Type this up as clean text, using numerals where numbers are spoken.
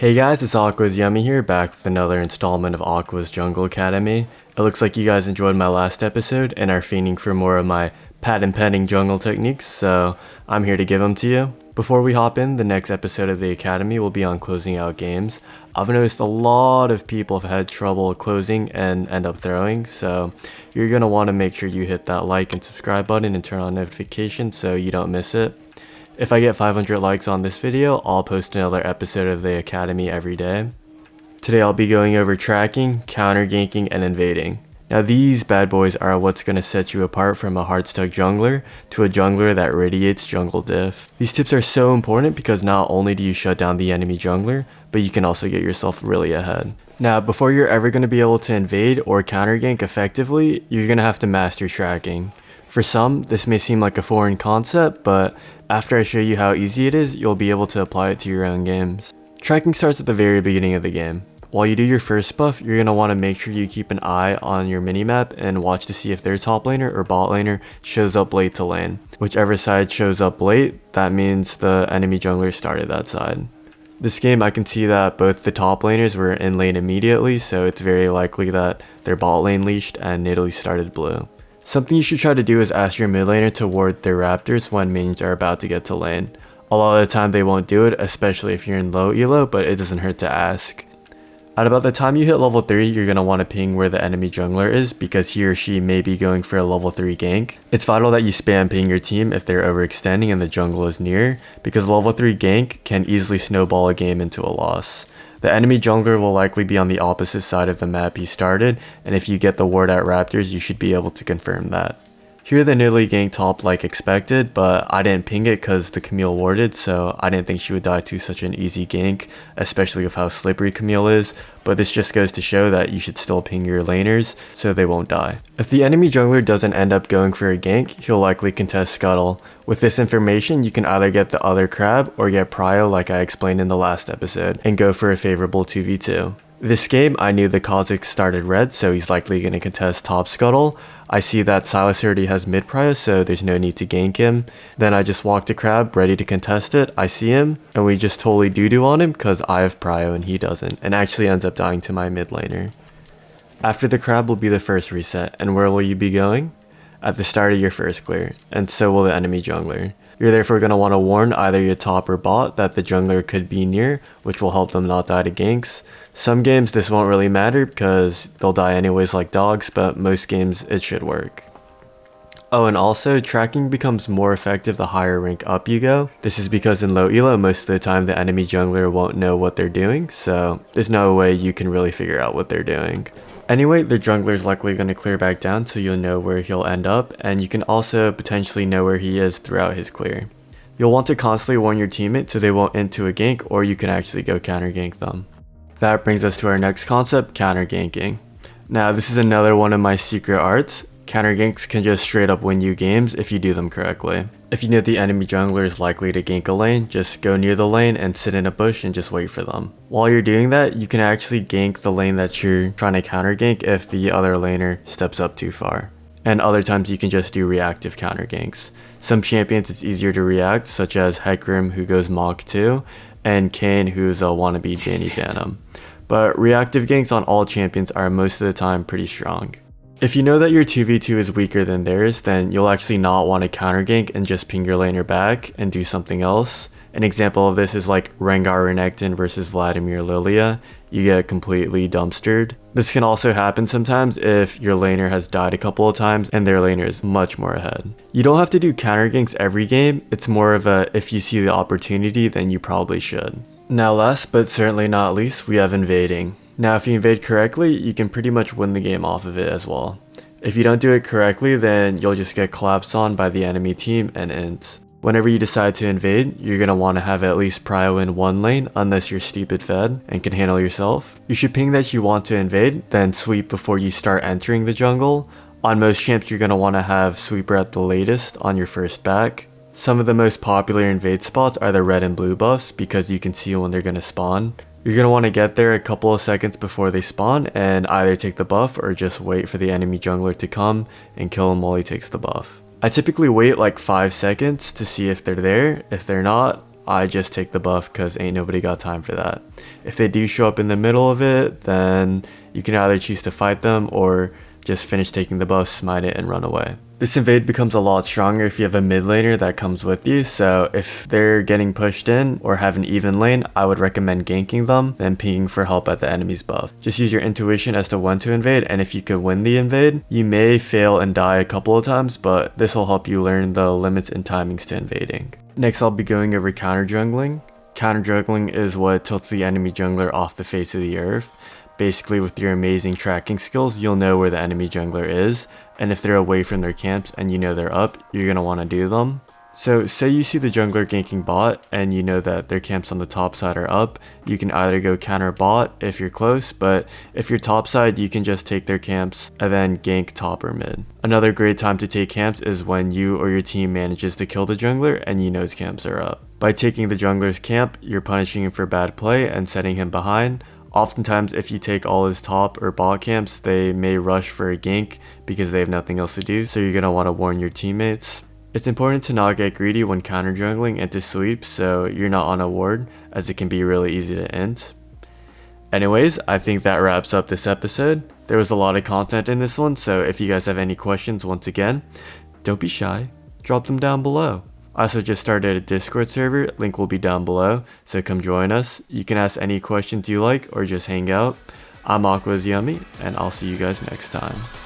Hey guys, it's aquaisyummy here, back with another installment of Aqua's Jungle Academy. It looks like you guys enjoyed my last episode and are fiending for more of my patent pending jungle techniques, so I'm here to give them to you. Before we hop in, the next episode of the Academy will be on closing out games. I've noticed a lot of people have had trouble closing and end up throwing, so you're going to want to make sure you hit that like and subscribe button and turn on notifications so you don't miss it. If I get 500 likes on this video, I'll post another episode of the Academy every day. Today I'll be going over tracking, counterganking, and invading. Now these bad boys are what's going to set you apart from a hard-stuck jungler to a jungler that radiates jungle diff. These tips are so important because not only do you shut down the enemy jungler, but you can also get yourself really ahead. Now before you're ever going to be able to invade or countergank effectively, you're going to have to master tracking. For some, this may seem like a foreign concept, but after I show you how easy it is, you'll be able to apply it to your own games. Tracking starts at the very beginning of the game. While you do your first buff, you're going to want to make sure you keep an eye on your minimap and watch to see if their top laner or bot laner shows up late to lane. Whichever side shows up late, that means the enemy jungler started that side. This game I can see that both the top laners were in lane immediately, so it's very likely that their bot lane leashed and Nidalee started blue. Something you should try to do is ask your mid laner to ward their raptors when minions are about to get to lane. A lot of the time they won't do it, especially if you're in low elo, but it doesn't hurt to ask. At about the time you hit level 3, you're going to want to ping where the enemy jungler is because he or she may be going for a level 3 gank. It's vital that you spam ping your team if they're overextending and the jungle is near, because level 3 gank can easily snowball a game into a loss. The enemy jungler will likely be on the opposite side of the map he started, and if you get the ward at raptors, you should be able to confirm that. Here the Nidalee gank top like expected, but I didn't ping it because the Camille warded, so I didn't think she would die to such an easy gank, especially with how slippery Camille is, but this just goes to show that you should still ping your laners so they won't die. If the enemy jungler doesn't end up going for a gank, he'll likely contest scuttle. With this information, you can either get the other crab or get prio like I explained in the last episode, and go for a favorable 2v2. This game, I knew the Kha'Zix started red, so he's likely going to contest top scuttle. I see that Silas already has mid prio, so there's no need to gank him. Then I just walk to crab, ready to contest it. I see him, and we just totally doo-doo on him because I have prio and he doesn't, and actually ends up dying to my mid laner. After the crab will be the first reset, and where will you be going? At the start of your first clear, and so will the enemy jungler. You're therefore going to want to warn either your top or bot that the jungler could be near, which will help them not die to ganks. Some games this won't really matter because they'll die anyways like dogs, but most games it should work. Oh, and also, tracking becomes more effective the higher rank up you go. This is because in low elo, most of the time the enemy jungler won't know what they're doing, so there's no way you can really figure out what they're doing. Anyway, the jungler is likely going to clear back down so you'll know where he'll end up, and you can also potentially know where he is throughout his clear. You'll want to constantly warn your teammate so they won't into a gank, or you can actually go counter gank them. That brings us to our next concept, counter ganking. Now this is another one of my secret arts. Counter ganks can just straight up win you games if you do them correctly. If you know the enemy jungler is likely to gank a lane, just go near the lane and sit in a bush and just wait for them. While you're doing that, you can actually gank the lane that you're trying to counter gank if the other laner steps up too far. And other times you can just do reactive counter ganks. Some champions it's easier to react, such as Hecarim who goes Mach 2, and Kayn who's a wannabe Janie Phantom. But reactive ganks on all champions are most of the time pretty strong. If you know that your 2v2 is weaker than theirs, then you'll actually not want to counter gank and just ping your laner back and do something else. An example of this is like Rengar Renekton versus Vladimir Lilia. You get completely dumpstered. This can also happen sometimes if your laner has died a couple of times and their laner is much more ahead. You don't have to do counter ganks every game, it's more of a if you see the opportunity then you probably should. Now last but certainly not least, we have invading. Now if you invade correctly, you can pretty much win the game off of it as well. If you don't do it correctly, then you'll just get collapsed on by the enemy team and ints. Whenever you decide to invade, you're going to want to have at least prio in one lane unless you're stupid fed and can handle yourself. You should ping that you want to invade, then sweep before you start entering the jungle. On most champs, you're going to want to have sweeper at the latest on your first back. Some of the most popular invade spots are the red and blue buffs because you can see when they're going to spawn. You're going to want to get there a couple of seconds before they spawn and either take the buff or just wait for the enemy jungler to come and kill him while he takes the buff. I typically wait like 5 seconds to see if they're there. If they're not, I just take the buff because ain't nobody got time for that. If they do show up in the middle of it, then you can either choose to fight them or just finish taking the buff, smite it, and run away. This invade becomes a lot stronger if you have a mid laner that comes with you, so if they're getting pushed in or have an even lane, I would recommend ganking them, then pinging for help at the enemy's buff. Just use your intuition as to when to invade, and if you could win the invade, you may fail and die a couple of times, but this will help you learn the limits and timings to invading. Next, I'll be going over counter jungling. Counter jungling is what tilts the enemy jungler off the face of the earth. Basically, with your amazing tracking skills, you'll know where the enemy jungler is, and if they're away from their camps and you know they're up, you're going to want to do them. So say you see the jungler ganking bot and you know that their camps on the top side are up, you can either go counter bot if you're close, but if you're top side, you can just take their camps and then gank top or mid. Another great time to take camps is when you or your team manages to kill the jungler and you know his camps are up. By taking the jungler's camp, you're punishing him for bad play and setting him behind. Oftentimes, if you take all his top or bot camps, they may rush for a gank because they have nothing else to do, so you're going to want to warn your teammates. It's important to not get greedy when counter jungling and to sleep so you're not on a ward, as it can be really easy to int. Anyways, I think that wraps up this episode. There was a lot of content in this one, so if you guys have any questions, once again, don't be shy, drop them down below. I also just started a Discord server, link will be down below, so come join us. You can ask any questions you like or just hang out. I'm aquaisyummy, and I'll see you guys next time.